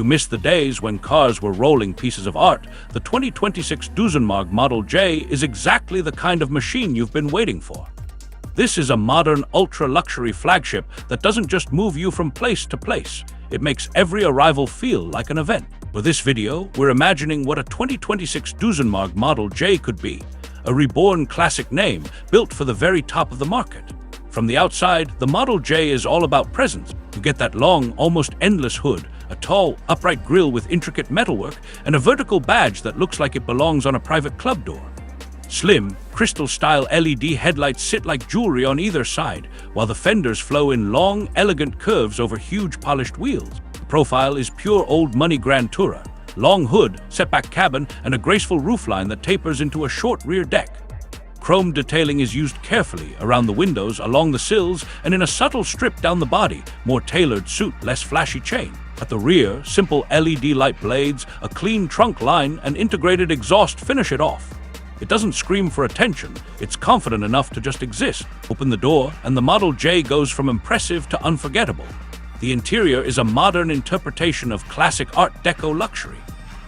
miss the days when cars were rolling pieces of art, the 2026 Duesenberg Model J is exactly the kind of machine you've been waiting for. This is a modern, ultra-luxury flagship that doesn't just move you from place to place. It makes every arrival feel like an event. For this video, we're imagining what a 2026 Duesenberg Model J could be, a reborn classic name built for the very top of the market. From the outside, the Model J is all about presence. You get that long, almost endless hood, a tall, upright grille with intricate metalwork, and a vertical badge that looks like it belongs on a private club door. Slim, crystal-style LED headlights sit like jewelry on either side, while the fenders flow in long, elegant curves over huge polished wheels. The profile is pure old money Grand Tourer. Long hood, setback cabin, and a graceful roofline that tapers into a short rear deck. Chrome detailing is used carefully around the windows, along the sills, and in a subtle strip down the body, more tailored suit, less flashy chain. At the rear, simple LED light blades, a clean trunk line, and integrated exhaust finish it off. It doesn't scream for attention, it's confident enough to just exist. Open the door, and the Model J goes from impressive to unforgettable. The interior is a modern interpretation of classic Art Deco luxury.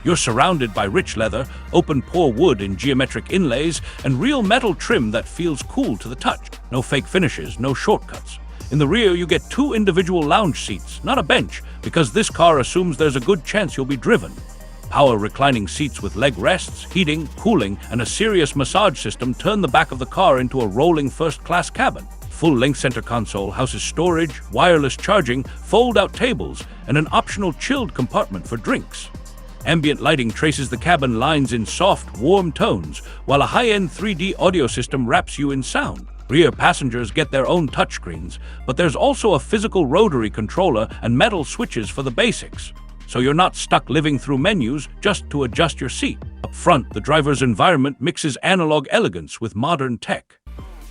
You're surrounded by rich leather, open-pore wood in geometric inlays, and real metal trim that feels cool to the touch. No fake finishes, no shortcuts. In the rear, you get 2 individual lounge seats, not a bench, because this car assumes there's a good chance you'll be driven. Power reclining seats with leg rests, heating, cooling, and a serious massage system turn the back of the car into a rolling first-class cabin. Full-length center console houses storage, wireless charging, fold-out tables, and an optional chilled compartment for drinks. Ambient lighting traces the cabin lines in soft, warm tones, while a high-end 3D audio system wraps you in sound. Rear passengers get their own touchscreens, but there's also a physical rotary controller and metal switches for the basics. So you're not stuck living through menus just to adjust your seat. Up front, the driver's environment mixes analog elegance with modern tech.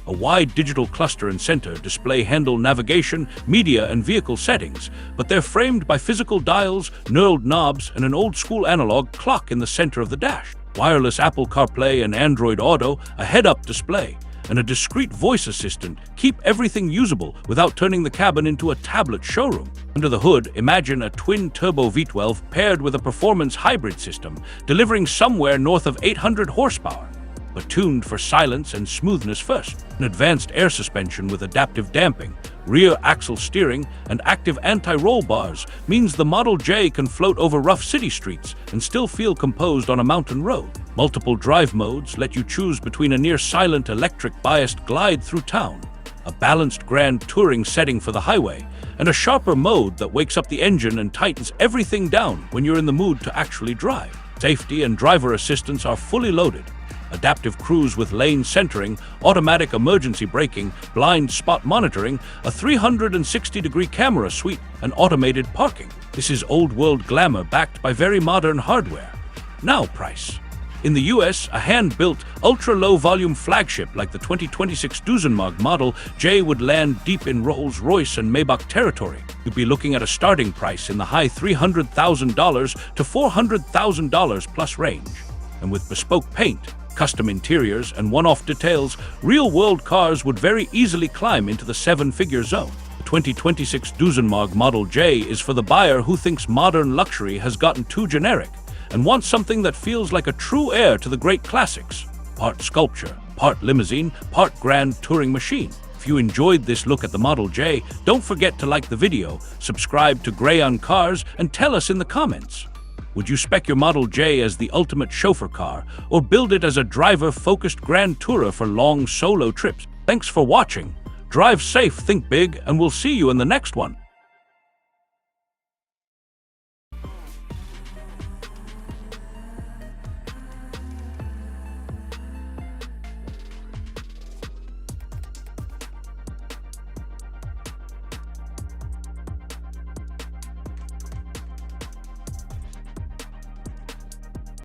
A wide digital cluster and center display handle navigation, media, and vehicle settings, but they're framed by physical dials, knurled knobs, and an old-school analog clock in the center of the dash. Wireless Apple CarPlay and Android Auto, a head-up display, and a discreet voice assistant keep everything usable without turning the cabin into a tablet showroom. Under the hood, imagine a twin-turbo V12 paired with a performance hybrid system, delivering somewhere north of 800 horsepower. But tuned for silence and smoothness first. An advanced air suspension with adaptive damping, rear axle steering, and active anti-roll bars means the Model J can float over rough city streets and still feel composed on a mountain road. Multiple drive modes let you choose between a near-silent electric-biased glide through town, a balanced grand touring setting for the highway, and a sharper mode that wakes up the engine and tightens everything down when you're in the mood to actually drive. Safety and driver assistance are fully loaded. Adaptive cruise with lane centering, automatic emergency braking, blind spot monitoring, a 360-degree camera suite, and automated parking. This is old-world glamour backed by very modern hardware. Now price. In the US, a hand-built, ultra-low-volume flagship like the 2026 Duesenberg Model J would land deep in Rolls-Royce and Maybach territory. You'd be looking at a starting price in the high $300,000 to $400,000 plus range. And with bespoke paint, custom interiors, and one-off details, real-world cars would very easily climb into the 7-figure zone. The 2026 Duesenberg Model J is for the buyer who thinks modern luxury has gotten too generic and wants something that feels like a true heir to the great classics. Part sculpture, part limousine, part grand touring machine. If you enjoyed this look at the Model J, don't forget to like the video, subscribe to Gravon Cars, and tell us in the comments. Would you spec your Model J as the ultimate chauffeur car, or build it as a driver-focused grand tourer for long solo trips? Thanks for watching. Drive safe, think big, and we'll see you in the next one.